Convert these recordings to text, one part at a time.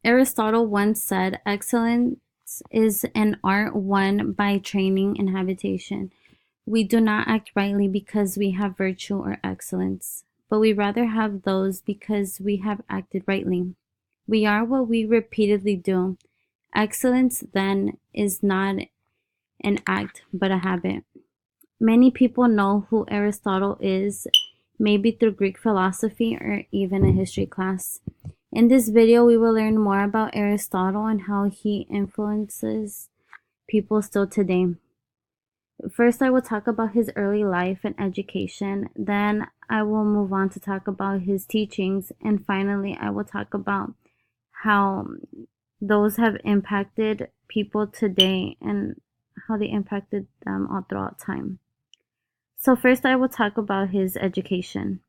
Aristotle once said, "Excellence is an art won by training and habitation." We do not act rightly because we have virtue or excellence, but we rather have those because we have acted rightly. We are what we repeatedly do. Excellence, then, is not an act, but a habit. Many people know who Aristotle is, maybe through Greek philosophy or even a history class. In this video, we will learn more about Aristotle and how he influences people still today. First, I will talk about his early life and education. Then I will move on to talk about his teachings. And finally, I will talk about how those have impacted people today and how they impacted them all throughout time. So first, I will talk about his education.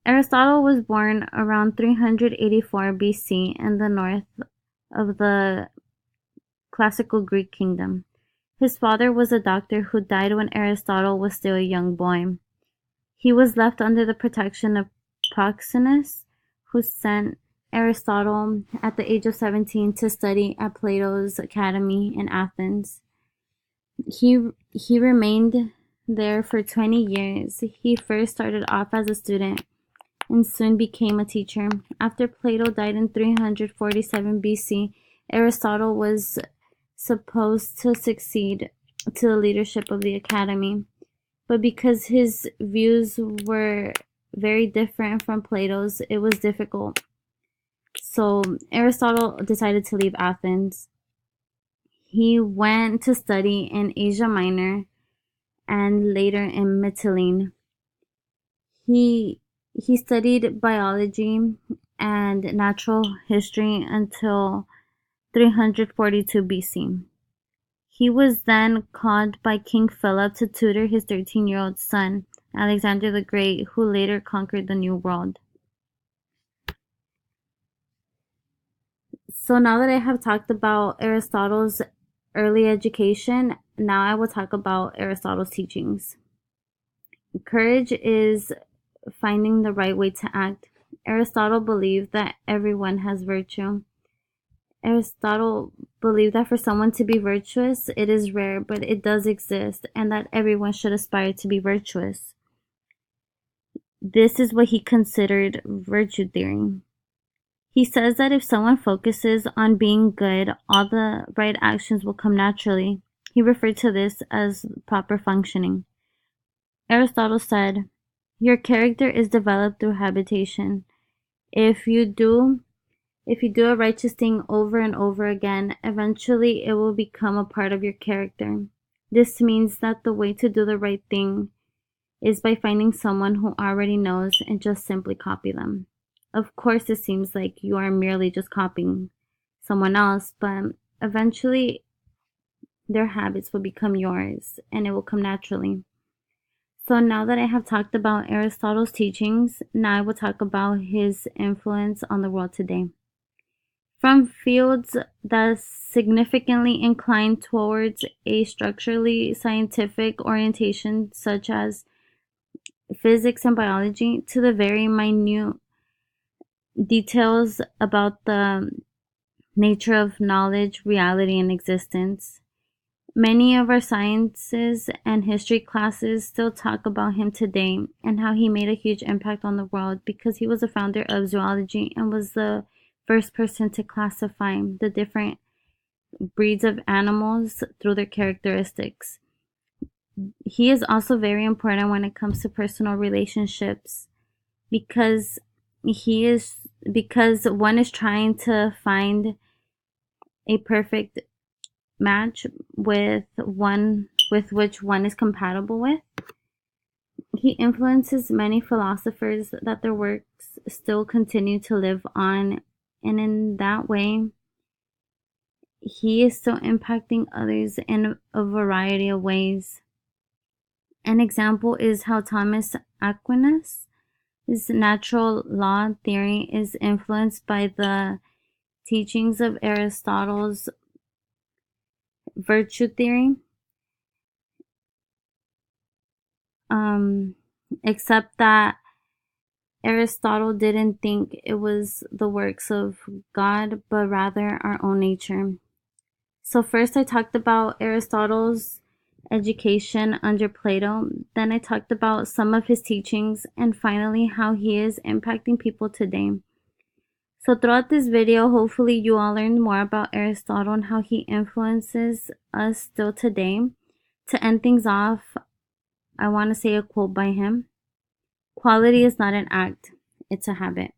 Aristotle was born around 384 BC in the north of the classical Greek kingdom. His father was a doctor who died when Aristotle was still a young boy. He was left under the protection of Proxenus, who sent Aristotle at the age of 17 to study at Plato's academy in Athens. He remained there for 20 years. He first started off as a student and soon became a teacher. After Plato died in 347 BC, Aristotle was supposed to succeed to the leadership of the academy, but because his views were very different from Plato's, it was difficult. So Aristotle decided to leave Athens. He went to study in Asia Minor and later in Mytilene. He studied biology and natural history until 342 BC. He was then called by King Philip to tutor his 13-year-old son, Alexander the Great, who later conquered the New World. So now that I have talked about Aristotle's early education, now I will talk about Aristotle's teachings. Courage is finding the right way to act. Aristotle believed that everyone has virtue. Aristotle believed that for someone to be virtuous, it is rare, but it does exist, and that everyone should aspire to be virtuous. This is what he considered virtue theory. He says that if someone focuses on being good, all the right actions will come naturally. He referred to this as proper functioning. Aristotle said, "Your character is developed through habitation. If you do a righteous thing over and over again, eventually it will become a part of your character. This means that the way to do the right thing is by finding someone who already knows and just simply copy them. Of course, it seems like you are merely just copying someone else, but eventually their habits will become yours and it will come naturally." So now that I have talked about Aristotle's teachings, now I will talk about his influence on the world today. From fields that significantly incline towards a structurally scientific orientation, such as physics and biology, to the very minute details about the nature of knowledge, reality, and existence. Many of our sciences and history classes still talk about him today and how he made a huge impact on the world because he was the founder of zoology and was the first person to classify the different breeds of animals through their characteristics. He is also very important when it comes to personal relationships because one is trying to find a perfect match with which one is compatible with. He influences many philosophers that their works still continue to live on, and in that way he is still impacting others in a variety of ways. An example is how Thomas Aquinas' natural law theory is influenced by the teachings of Aristotle's virtue theory, except that Aristotle didn't think it was the works of God, but rather our own nature. So, first I talked about Aristotle's education under Plato, then I talked about some of his teachings, and finally how he is impacting people today. So, throughout this video, hopefully you all learned more about Aristotle and how he influences us still today. To end things off, I want to say a quote by him: "Quality is not an act, it's a habit."